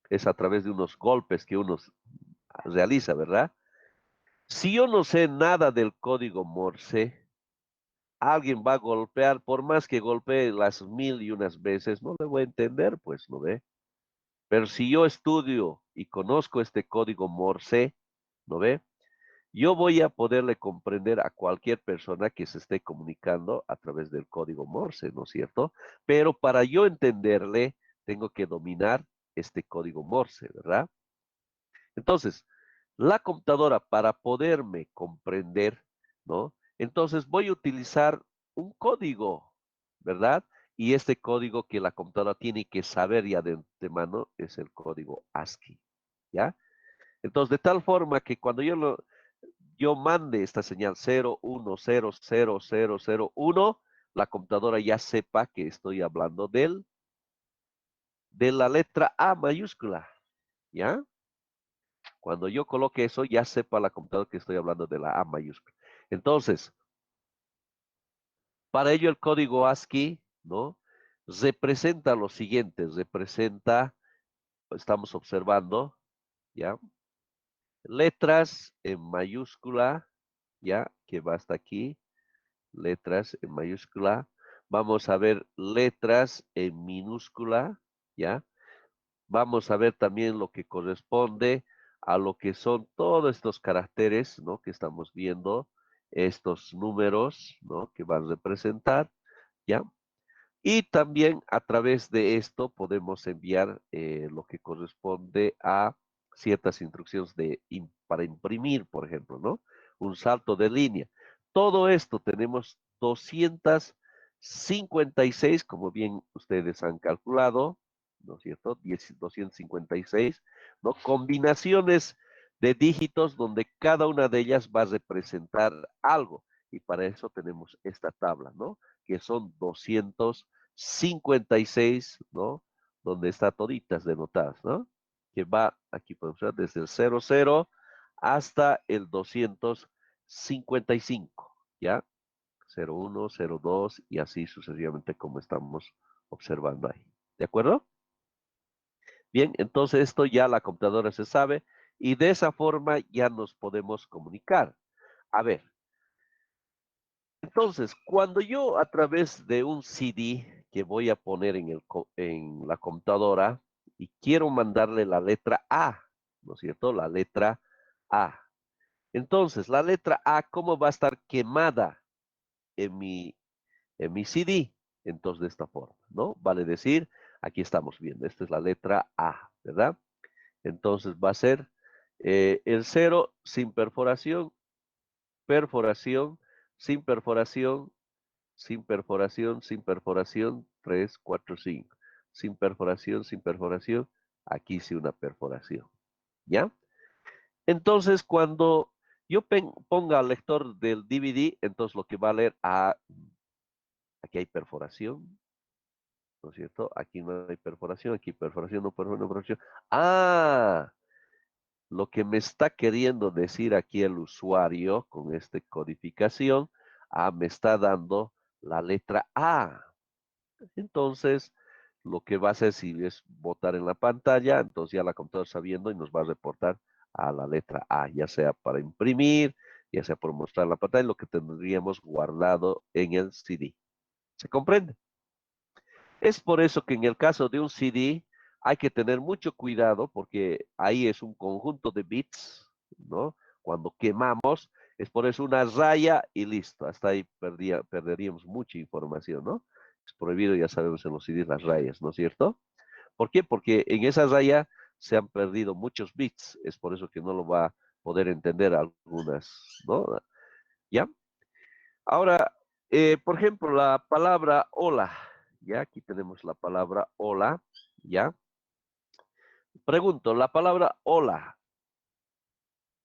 Es a través de unos golpes que uno realiza, ¿verdad? Si yo no sé nada del código Morse, alguien va a golpear, por más que golpee las 1000 y unas veces, no le voy a entender, pues, ¿no ve? Pero si yo estudio y conozco este código Morse, ¿no ve? Yo voy a poderle comprender a cualquier persona que se esté comunicando a través del código Morse, ¿no es cierto? Pero para yo entenderle, tengo que dominar este código Morse, ¿verdad? Entonces, la computadora para poderme comprender, ¿no? Entonces voy a utilizar un código, ¿verdad? Y este código que la computadora tiene que saber ya de antemano es el código ASCII, ¿ya? Entonces, de tal forma que cuando yo mande esta señal 0, 1, 0, 0, 0, 0, 1, la computadora ya sepa que estoy hablando de la letra A mayúscula, ¿ya? Cuando yo coloque eso, ya sepa la computadora que estoy hablando de la A mayúscula. Entonces, para ello el código ASCII, ¿no? Representa lo siguiente, representa, estamos observando, ¿ya? Letras en mayúscula, ¿ya? Que va hasta aquí, letras en mayúscula. Vamos a ver letras en minúscula, ¿ya? Vamos a ver también lo que corresponde a lo que son todos estos caracteres, ¿no? Que estamos viendo, estos números, ¿no? Que van a representar, ¿ya? Y también a través de esto podemos enviar lo que corresponde a ciertas instrucciones para imprimir, por ejemplo, ¿no? Un salto de línea. Todo esto tenemos 256, como bien ustedes han calculado, ¿no es cierto? 256, ¿no? Combinaciones de dígitos donde cada una de ellas va a representar algo. Y para eso tenemos esta tabla, ¿no? Que son 256, ¿no? Donde está toditas denotadas, ¿no? Que va, aquí podemos ver, desde el 00 hasta el 255, ¿ya? 01, 02 y así sucesivamente como estamos observando ahí. ¿De acuerdo? Bien, entonces esto ya la computadora se sabe y de esa forma ya nos podemos comunicar. A ver, entonces, cuando yo a través de un CD que voy a poner en la computadora y quiero mandarle la letra A, ¿no es cierto? La letra A. Entonces, la letra A, ¿cómo va a estar quemada? en mi CD. Entonces, de esta forma, ¿no? Vale decir, aquí estamos viendo, esta es la letra A, ¿verdad? Entonces va a ser el 0 sin perforación, perforación, sin perforación, sin perforación, sin perforación, 3, 4, 5. Sin perforación, aquí sí una perforación, ¿ya? Entonces, cuando yo ponga al lector del DVD, entonces lo que va a leer, aquí hay perforación, ¿no es cierto? Aquí no hay perforación, aquí perforación, no perforación, no perforación. Ah, lo que me está queriendo decir aquí el usuario con esta codificación, me está dando la letra A. Entonces, lo que va a hacer si es botar en la pantalla, entonces ya la computadora está viendo y nos va a reportar a la letra A, ya sea para imprimir, ya sea por mostrar la pantalla, lo que tendríamos guardado en el CD. ¿Se comprende? Es por eso que en el caso de un CD hay que tener mucho cuidado porque ahí es un conjunto de bits, ¿no? Cuando quemamos, es por eso una raya y listo. Hasta ahí perderíamos mucha información, ¿no? Es prohibido, ya sabemos, en los CDs las rayas, ¿no es cierto? ¿Por qué? Porque en esa raya se han perdido muchos bits. Es por eso que no lo va a poder entender algunas, ¿no? ¿Ya? Ahora, por ejemplo, la palabra hola. Ya, aquí tenemos la palabra hola. Ya. Pregunto, la palabra hola,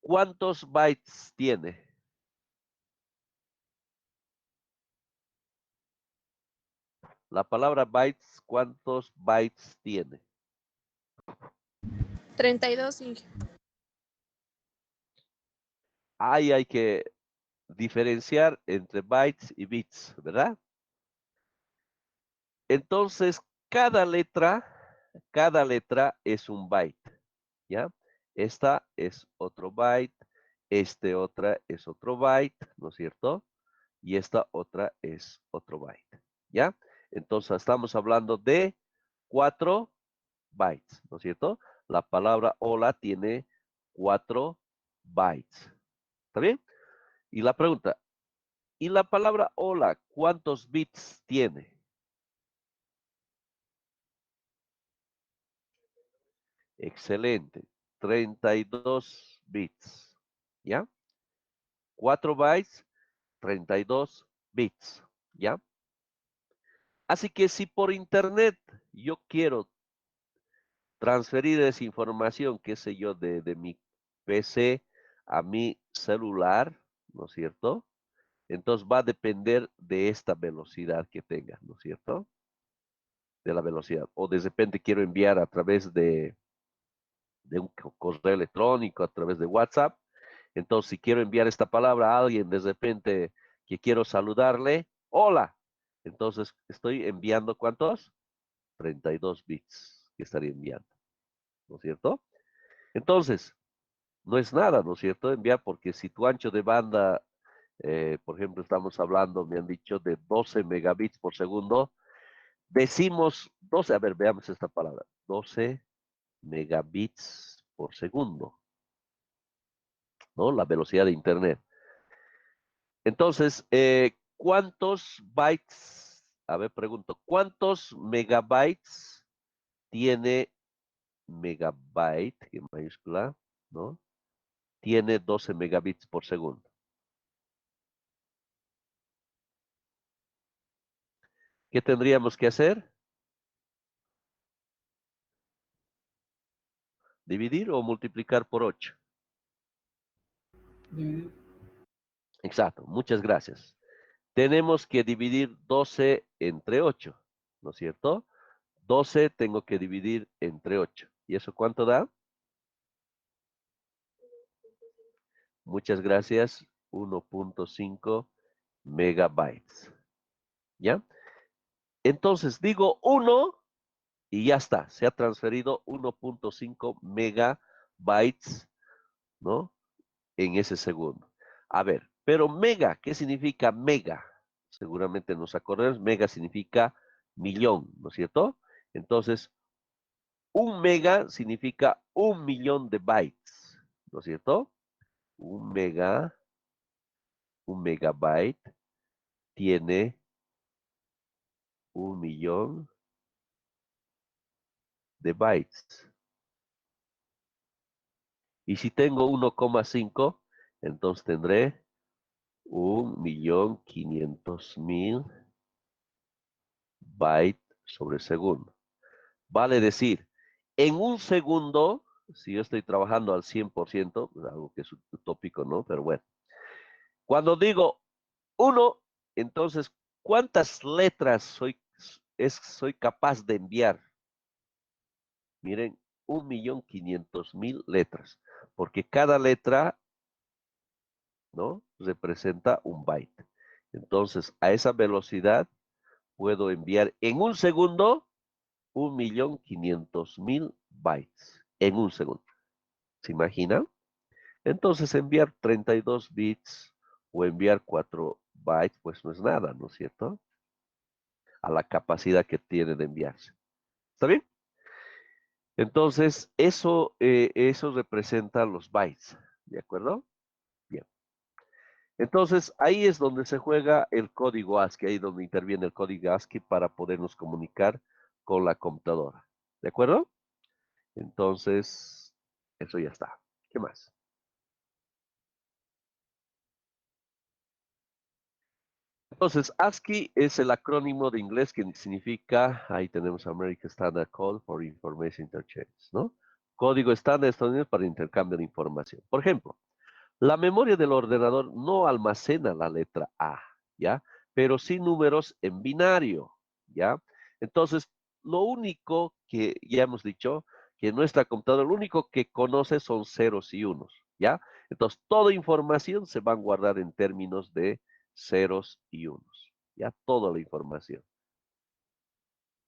¿cuántos bytes tiene? La palabra bytes, ¿cuántos bytes tiene? 32, Inge. Ahí hay que diferenciar entre bytes y bits, ¿verdad? Entonces, cada letra es un byte, ¿ya? Esta es otro byte, otra es otro byte, ¿no es cierto? Y esta otra es otro byte, ¿ya? Entonces, estamos hablando de 4 bytes, ¿no es cierto? La palabra hola tiene 4 bytes, ¿está bien? Y la pregunta, ¿y la palabra hola cuántos bits tiene? Excelente. 32 bits. ¿Ya? 4 bytes, 32 bits. ¿Ya? Así que si por internet yo quiero transferir esa información, qué sé yo, de mi PC a mi celular, ¿no es cierto? Entonces va a depender de esta velocidad que tenga, ¿no es cierto? De la velocidad. O de repente quiero enviar a través de un correo electrónico, a través de WhatsApp. Entonces, si quiero enviar esta palabra a alguien de repente que quiero saludarle, hola. Entonces, estoy enviando ¿cuántos? 32 bits que estaría enviando, ¿no es cierto? Entonces, no es nada, ¿no es cierto? Enviar porque si tu ancho de banda, por ejemplo, estamos hablando, me han dicho de 12 megabits por segundo, decimos 12, a ver, veamos esta palabra, 12 megabits por segundo, ¿no? La velocidad de Internet. Entonces, ¿cuántos bytes? A ver, pregunto, ¿cuántos megabytes tiene megabyte, en mayúscula, ¿no? Tiene 12 megabits por segundo. ¿Qué tendríamos que hacer? ¿Dividir o multiplicar por 8? Exacto, muchas gracias. Tenemos que dividir 12 entre 8, ¿no es cierto? 12 tengo que dividir entre 8. ¿Y eso cuánto da? Muchas gracias. 1.5 megabytes. ¿Ya? Entonces digo 1 y ya está. Se ha transferido 1.5 megabytes, ¿no? En ese segundo. A ver, pero mega, ¿qué significa mega? Seguramente nos acordamos, mega significa millón, ¿no es cierto? Entonces, un mega significa 1.000.000 de bytes, ¿no es cierto? Un megabyte tiene 1.000.000 de bytes. Y si tengo 1,5, entonces tendré 1.500.000 bytes sobre segundo. Vale decir, en un segundo, si yo estoy trabajando al 100%, pues algo que es utópico, ¿no? Pero bueno. Cuando digo 1, entonces, ¿cuántas letras soy capaz de enviar? Miren, 1.500.000 letras, porque cada letra, ¿no? Representa un byte. Entonces, a esa velocidad puedo enviar en un segundo 1.500.000 bytes. En un segundo. ¿Se imaginan? Entonces, enviar 32 bits o enviar 4 bytes, pues no es nada, ¿no es cierto? A la capacidad que tiene de enviarse. ¿Está bien? Entonces, eso representa los bytes, ¿de acuerdo? Bien. Entonces, ahí es donde se juega el código ASCII, ahí donde interviene el código ASCII para podernos comunicar con la computadora. ¿De acuerdo? Entonces, eso ya está. ¿Qué más? Entonces, ASCII es el acrónimo de inglés que significa, ahí tenemos American Standard Code for Information Interchange, ¿no? Código estándar de Estados Unidos para intercambio de información. Por ejemplo, la memoria del ordenador no almacena la letra A, ¿ya? Pero sí números en binario, ¿ya? Entonces, lo único que ya hemos dicho, que nuestra computadora lo único que conoce son ceros y unos, ¿ya? Entonces, toda información se va a guardar en términos de ceros y unos, ¿ya? Toda la información,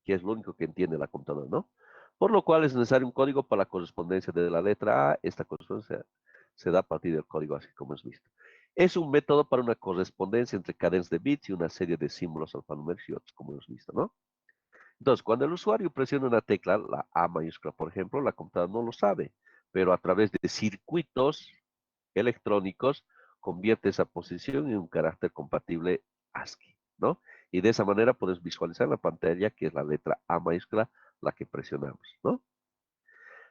que es lo único que entiende la computadora, ¿no? Por lo cual es necesario un código para la correspondencia de la letra A. Esta correspondencia se da a partir del código así como es visto. Es un método para una correspondencia entre cadenas de bits y una serie de símbolos alfanuméricos y otros, como hemos visto, ¿no? Entonces, cuando el usuario presiona una tecla, la A mayúscula, por ejemplo, la computadora no lo sabe, pero a través de circuitos electrónicos convierte esa posición en un carácter compatible ASCII, ¿no? Y de esa manera puedes visualizar en la pantalla que es la letra A mayúscula la que presionamos, ¿no?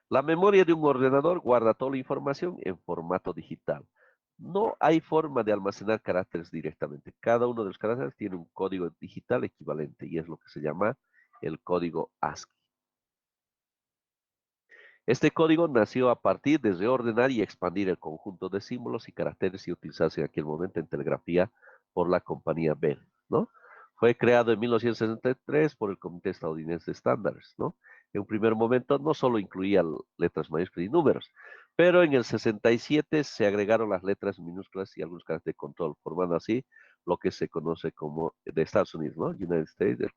La memoria de un ordenador guarda toda la información en formato digital. No hay forma de almacenar caracteres directamente. Cada uno de los caracteres tiene un código digital equivalente y es lo que se llama el código ASCII. Este código nació a partir de reordenar y expandir el conjunto de símbolos y caracteres y utilizarse en aquel momento en telegrafía por la compañía Bell, ¿no? Fue creado en 1963 por el Comité Estadounidense de Estándares, ¿no? En un primer momento no solo incluía letras mayúsculas y números, pero en el 67 se agregaron las letras minúsculas y algunos caracteres de control, formando así lo que se conoce como de Estados Unidos, ¿no? United States, del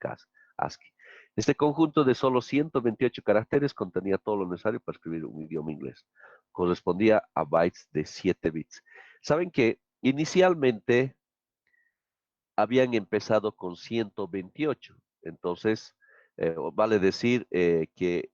ASCII. Este conjunto de solo 128 caracteres contenía todo lo necesario para escribir un idioma inglés. Correspondía a bytes de 7 bits. Saben que inicialmente habían empezado con 128. Entonces, vale decir que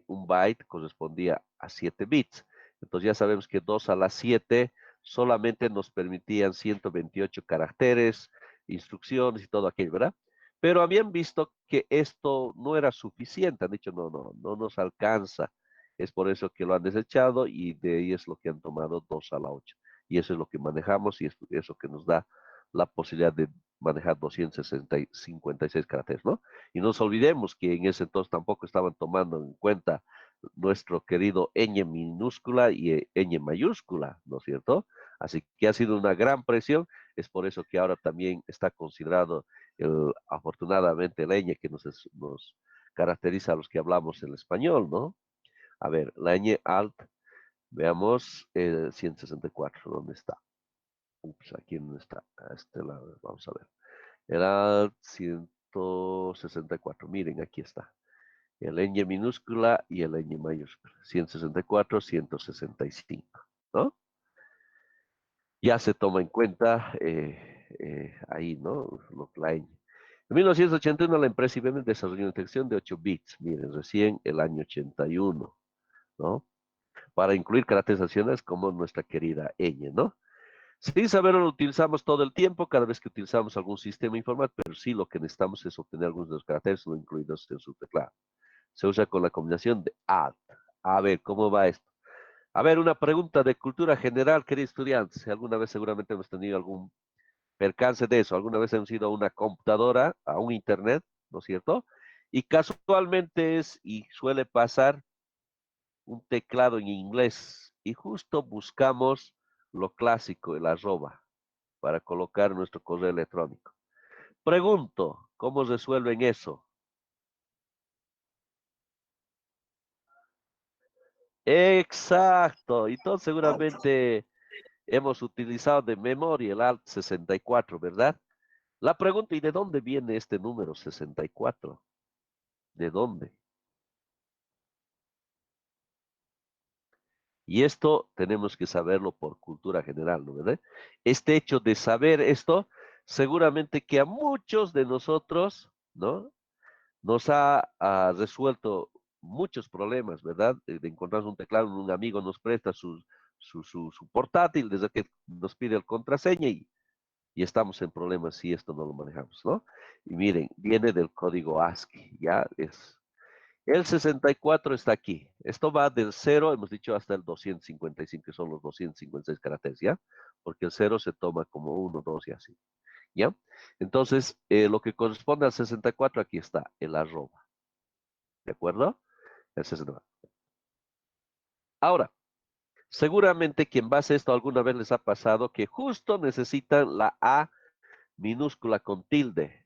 un byte correspondía a 7 bits. Entonces ya sabemos que 2 a la 7 solamente nos permitían 128 caracteres, instrucciones y todo aquello, ¿verdad? Pero habían visto que esto no era suficiente. Han dicho, no nos alcanza. Es por eso que lo han desechado y de ahí es lo que han tomado 2 a la 8. Y eso es lo que manejamos y es eso que nos da la posibilidad de manejar 256 caracteres, ¿no? Y no nos olvidemos que en ese entonces tampoco estaban tomando en cuenta nuestro querido ñ minúscula y ñ mayúscula, ¿no es cierto? Así que ha sido una gran presión, es por eso que ahora también está considerado afortunadamente el ñ que nos caracteriza a los que hablamos el español, ¿no? A ver, la ñ alt, veamos 164, ¿dónde está? Ups, aquí no está, a este lado, vamos a ver. Era 164, miren, aquí está. El ñ minúscula y el ñ mayúscula. 164, 165, ¿no? Ya se toma en cuenta ahí, ¿no? La ñ. En 1981 la empresa IBM desarrolló una detección de 8 bits, miren, recién el año 81, ¿no? Para incluir caracterizaciones como nuestra querida ñ, ¿no? Sin saberlo lo utilizamos todo el tiempo, cada vez que utilizamos algún sistema informático, pero sí lo que necesitamos es obtener algunos de los caracteres no incluidos en su teclado. Se usa con la combinación de Alt. A ver, ¿cómo va esto? A ver, una pregunta de cultura general, queridos estudiantes. Alguna vez seguramente hemos tenido algún percance de eso. Alguna vez hemos ido a una computadora, a un internet, ¿no es cierto? Y casualmente es, y suele pasar, un teclado en inglés. Y justo buscamos lo clásico, el arroba, para colocar nuestro correo electrónico. Pregunto, ¿cómo resuelven eso? Exacto. Y todos seguramente hemos utilizado de memoria el Alt 64, ¿verdad? La pregunta, ¿y de dónde viene este número 64? ¿De dónde? Y esto tenemos que saberlo por cultura general, ¿no verdad? Este hecho de saber esto, seguramente que a muchos de nosotros, ¿no? Nos ha resuelto muchos problemas, ¿verdad? De encontrar un teclado, un amigo nos presta su portátil, desde que nos pide el contraseña y estamos en problemas si esto no lo manejamos, ¿no? Y miren, viene del código ASCII, ya es. El 64 está aquí. Esto va del 0, hemos dicho, hasta el 255, que son los 256 caracteres, ¿ya? Porque el 0 se toma como 1, 2 y así, ¿ya? Entonces, lo que corresponde al 64, aquí está, el arroba, ¿de acuerdo? El 64. Ahora, seguramente quien va a hacer esto alguna vez les ha pasado que justo necesitan la A minúscula con tilde.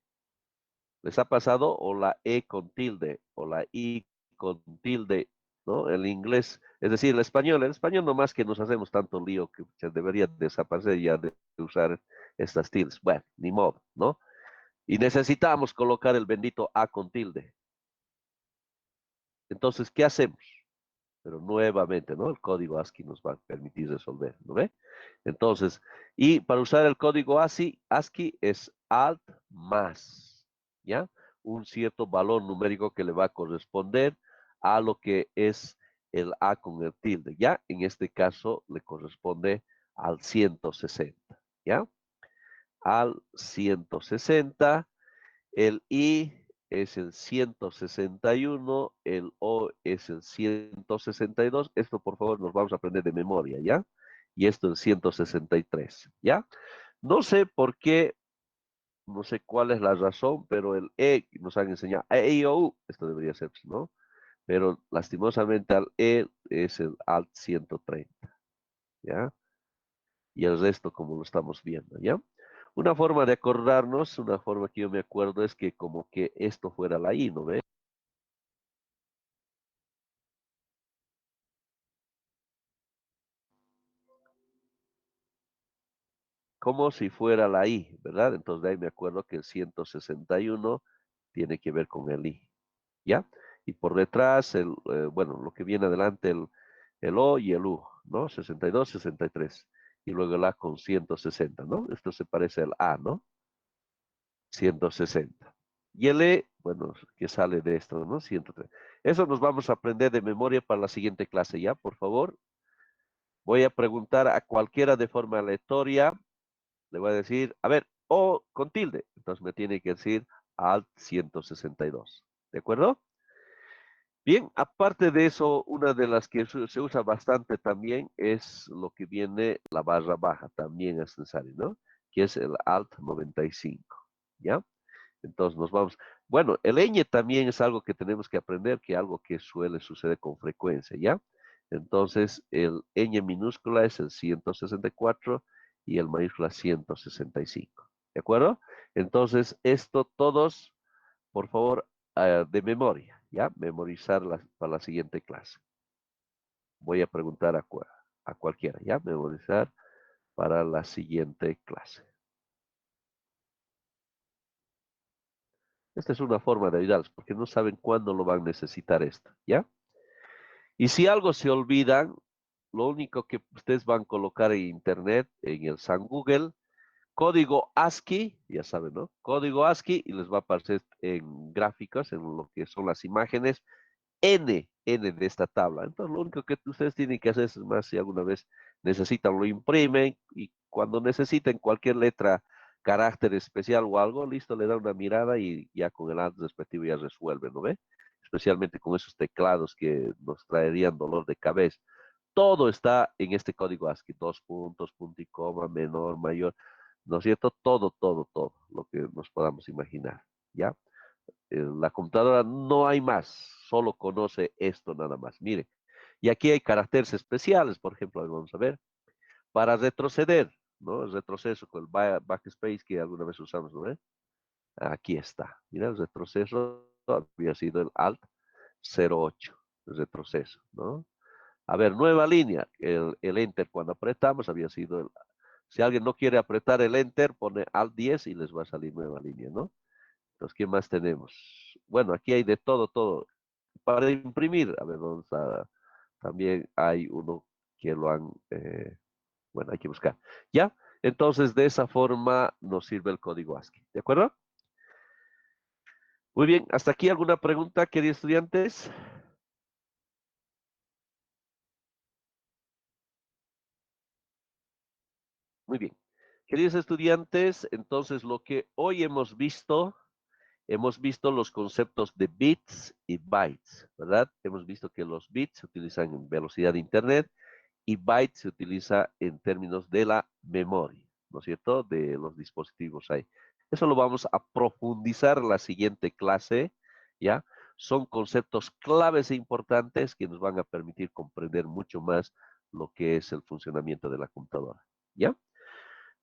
¿Les ha pasado? O la E con tilde, o la I con tilde, ¿no? El inglés, es decir, el español nomás que nos hacemos tanto lío que se debería desaparecer ya de usar estas tildes. Bueno, ni modo, ¿no? Y necesitamos colocar el bendito A con tilde. Entonces, ¿qué hacemos? Pero nuevamente, ¿no? El código ASCII nos va a permitir resolver, ¿no ve? Entonces, y para usar el código ASCII es Alt más, ¿ya? Un cierto valor numérico que le va a corresponder a lo que es el A con el tilde, ¿ya? En este caso le corresponde al 160, ¿ya? Al 160. El I es el 161, el O es el 162. Esto, por favor, nos vamos a aprender de memoria, ¿ya? Y esto el 163, ¿ya? No sé por qué, no sé cuál es la razón, pero el E nos han enseñado, E, I, O, U, esto debería ser, ¿no? Pero lastimosamente al E es el Alt 130, ¿ya? Y el resto como lo estamos viendo, ¿ya? Una forma de acordarnos, una forma que yo me acuerdo es que como que esto fuera la I, ¿no ve? Como si fuera la I, ¿verdad? Entonces de ahí me acuerdo que el 161 tiene que ver con el I, ¿ya? Y por detrás, bueno, lo que viene adelante, el O y el U, ¿no? 62, 63. Y luego el A con 160, ¿no? Esto se parece al A, ¿no? 160. Y el E, bueno, que sale de esto, ¿no? 103. Eso nos vamos a aprender de memoria para la siguiente clase, ¿ya? Por favor, voy a preguntar a cualquiera de forma aleatoria. Le voy a decir, a ver, O con tilde. Entonces me tiene que decir Alt 162. ¿De acuerdo? Bien, aparte de eso, una de las que se usa bastante también es lo que viene la barra baja, también es necesario, ¿no? Que es el Alt 95, ¿ya? Entonces nos vamos. Bueno, el ñ también es algo que tenemos que aprender, que algo que suele suceder con frecuencia, ¿ya? Entonces el ñ minúscula es el 164 y el mayúscula 165, ¿de acuerdo? Entonces esto todos, por favor, de memoria, ¿ya? Memorizar para la siguiente clase. Voy a preguntar a cualquiera, ¿ya? Memorizar para la siguiente clase. Esta es una forma de ayudarlos porque no saben cuándo lo van a necesitar esto, ¿ya? Y si algo se olvidan, lo único que ustedes van a colocar en internet, en el San Google, código ASCII, ya saben, ¿no? Código ASCII y les va a aparecer en gráficos, en lo que son las imágenes, N de esta tabla. Entonces, lo único que ustedes tienen que hacer es más si alguna vez necesitan, lo imprimen y cuando necesiten cualquier letra, carácter especial o algo, listo, le da una mirada y ya con el alt respectivo ya resuelve, ¿no ve? Especialmente con esos teclados que nos traerían dolor de cabeza. Todo está en este código ASCII, 2 puntos, punto y coma, menor, mayor, ¿no es cierto? Todo, lo que nos podamos imaginar, ¿ya? La computadora no hay más, solo conoce esto nada más. Mire, y aquí hay caracteres especiales, por ejemplo, vamos a ver, para retroceder, ¿no? El retroceso con el backspace que alguna vez usamos, ¿no? Aquí está. Mira, el retroceso había sido el Alt 08, el retroceso, ¿no? A ver, nueva línea, el Enter cuando apretamos había sido el... Si alguien no quiere apretar el Enter, pone Alt 10 y les va a salir nueva línea, ¿no? Entonces, ¿qué más tenemos? Bueno, aquí hay de todo. Para imprimir, a ver, también hay uno que lo han, bueno, hay que buscar. ¿Ya? Entonces, de esa forma nos sirve el código ASCII. ¿De acuerdo? Muy bien, hasta aquí alguna pregunta, queridos estudiantes. Muy bien. Queridos estudiantes, entonces lo que hoy hemos visto los conceptos de bits y bytes, ¿verdad? Hemos visto que los bits se utilizan en velocidad de Internet y bytes se utiliza en términos de la memoria, ¿no es cierto? De los dispositivos ahí. Eso lo vamos a profundizar en la siguiente clase, ¿ya? Son conceptos claves e importantes que nos van a permitir comprender mucho más lo que es el funcionamiento de la computadora, ¿ya?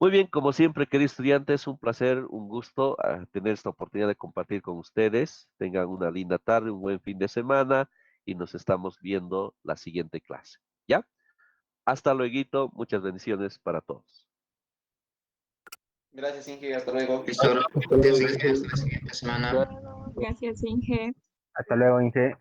Muy bien, como siempre, queridos estudiantes, un placer, un gusto tener esta oportunidad de compartir con ustedes. Tengan una linda tarde, un buen fin de semana y nos estamos viendo la siguiente clase. ¿Ya? Hasta luego, muchas bendiciones para todos. Gracias, Inge. Hasta luego. Listo, gracias, Inge. Hasta la siguiente semana. Gracias, Inge. Hasta luego, Inge.